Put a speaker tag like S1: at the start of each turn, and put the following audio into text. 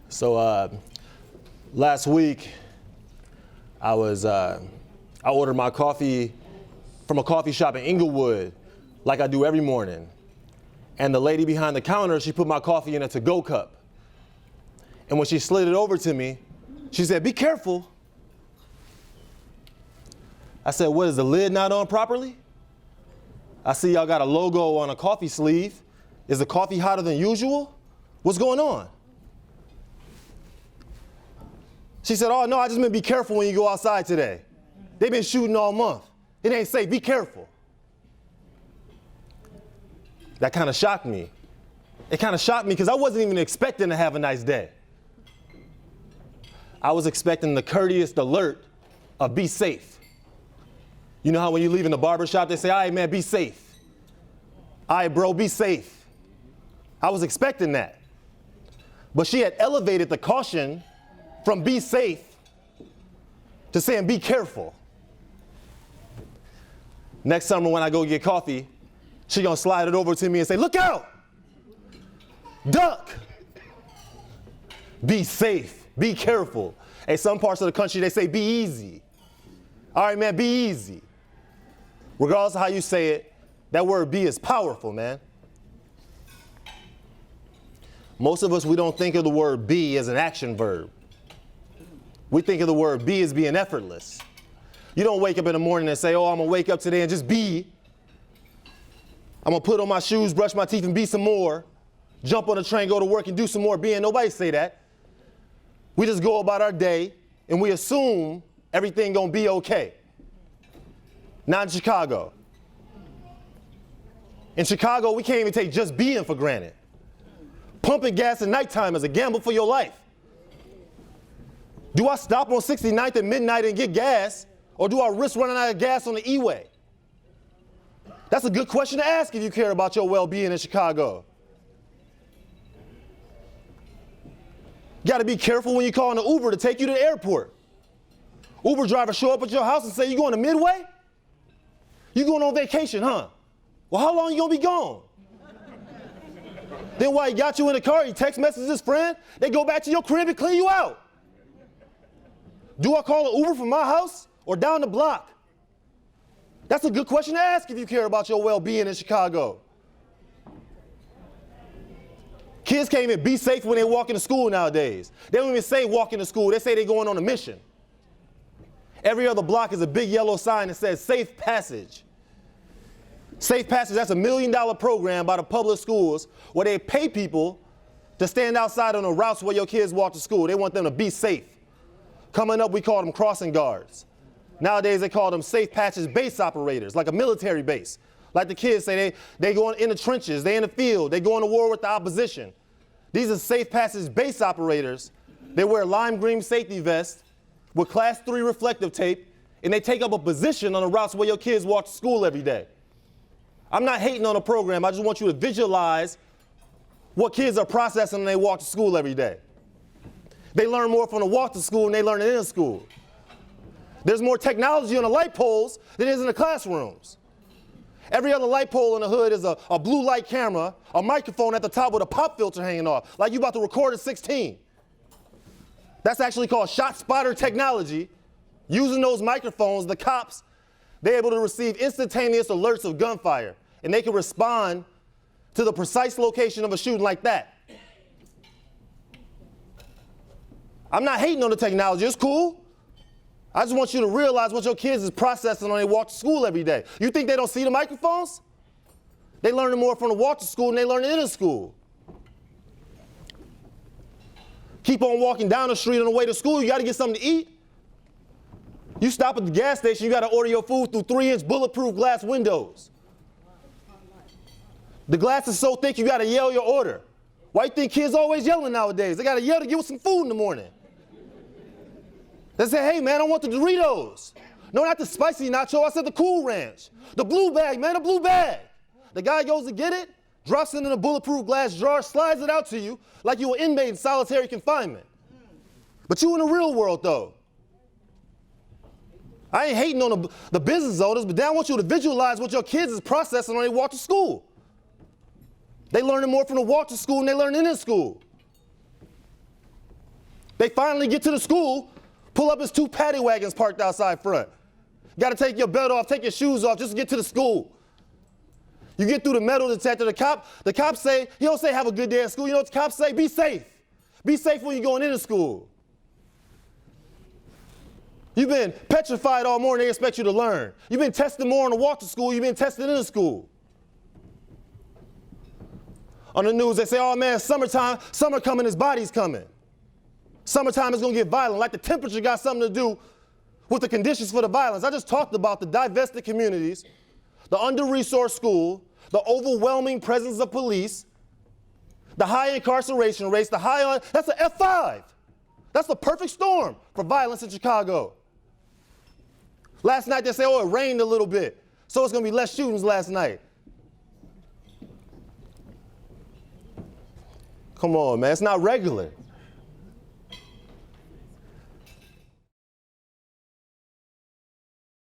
S1: So last week, I ordered my coffee from a coffee shop in Inglewood, like I do every morning. And the lady behind the counter, she put my coffee in a to-go cup. And when she slid it over to me, she said, "Be careful." I said, "What, is the lid not on properly? I see y'all got a logo on a coffee sleeve. Is the coffee hotter than usual? What's going on?" She said, "Oh, no, I just meant be careful when you go outside today. They've been shooting all month. It ain't safe, be careful." That kind of shocked me. It kind of shocked me because I wasn't even expecting to have a nice day. I was expecting the courteous alert of be safe. You know how when you leave in the barber shop, they say, "All right, man, be safe. All right, bro, be safe." I was expecting that. But she had elevated the caution from be safe to saying be careful. Next summer when I go get coffee, she gonna slide it over to me and say, "Look out, duck, be safe, be careful." Hey, some parts of the country, they say be easy. All right, man, be easy. Regardless of how you say it, that word be is powerful, man. Most of us, we don't think of the word be as an action verb. We think of the word be as being effortless. You don't wake up in the morning and say, "Oh, I'm gonna wake up today and just be. I'm gonna put on my shoes, brush my teeth, and be some more. Jump on the train, go to work, and do some more being." Nobody say that. We just go about our day and we assume everything gonna be okay. Not in Chicago. In Chicago, we can't even take just being for granted. Pumping gas at nighttime is a gamble for your life. Do I stop on 69th at midnight and get gas, or do I risk running out of gas on the E-way? That's a good question to ask if you care about your well-being in Chicago. You got to be careful when you call an Uber to take you to the airport. Uber driver show up at your house and say, "You going to Midway? You going on vacation, huh? Well, how long you going to be gone?" Then while he got you in the car, he text messages his friend. They go back to your crib and clean you out. Do I call an Uber from my house or down the block? That's a good question to ask if you care about your well-being in Chicago. Kids can't even be safe when they walk into school nowadays. They don't even say walk into school. They say they're going on a mission. Every other block is a big yellow sign that says safe passage. Safe Passage, that's $1 million program by the public schools where they pay people to stand outside on the routes where your kids walk to school. They want them to be safe. Coming up, we call them crossing guards. Nowadays, they call them Safe Passage base operators, like a military base. Like the kids say, they go in the trenches, they in the field, they go into war with the opposition. These are Safe Passage base operators. They wear lime green safety vests with class 3 reflective tape, and they take up a position on the routes where your kids walk to school every day. I'm not hating on the program. I just want you to visualize what kids are processing when they walk to school every day. They learn more from the walk to school than they learn in school. There's more technology on the light poles than there is in the classrooms. Every other light pole in the hood is a blue light camera, a microphone at the top with a pop filter hanging off, like you about to record at 16. That's actually called shot spotter technology. Using those microphones, the cops, they're able to receive instantaneous alerts of gunfire, and they can respond to the precise location of a shooting like that. I'm not hating on the technology, it's cool. I just want you to realize what your kids is processing when they walk to school every day. You think they don't see the microphones? They learning more from the walk to school than they learn in school. Keep on walking down the street on the way to school, you gotta get something to eat. You stop at the gas station, you gotta order your food through 3-inch bulletproof glass windows. The glass is so thick you gotta yell your order. Why you think kids always yelling nowadays? They gotta yell to give us some food in the morning. They say, "Hey man, I want the Doritos." No, not the spicy nacho, I said the Cool Ranch. The blue bag, man, the blue bag. The guy goes to get it, drops it in a bulletproof glass jar, slides it out to you like you an inmate in solitary confinement. But you in the real world though. I ain't hating on the business owners, but I want you to visualize what your kids is processing when they walk to school. They learning more from the walk to school than they learn in school. They finally get to the school, pull up his 2 paddy wagons parked outside front. Got to take your belt off, take your shoes off just to get to the school. You get through the metal detector, the cops say, he don't say have a good day at school. You know what the cops say? Be safe. Be safe when you're going into school. You've been petrified all morning, they expect you to learn. You've been tested more on the walk to school, you've been tested in the school. On the news, they say, oh man, summertime, summer coming, his body's coming. Summertime is gonna get violent, like the temperature got something to do with the conditions for the violence. I just talked about the divested communities, the under-resourced school, the overwhelming presence of police, the high incarceration rates, that's an F5. That's the perfect storm for violence in Chicago. Last night they say, oh, it rained a little bit, so it's gonna be less shootings last night. Come on, man, it's not regular.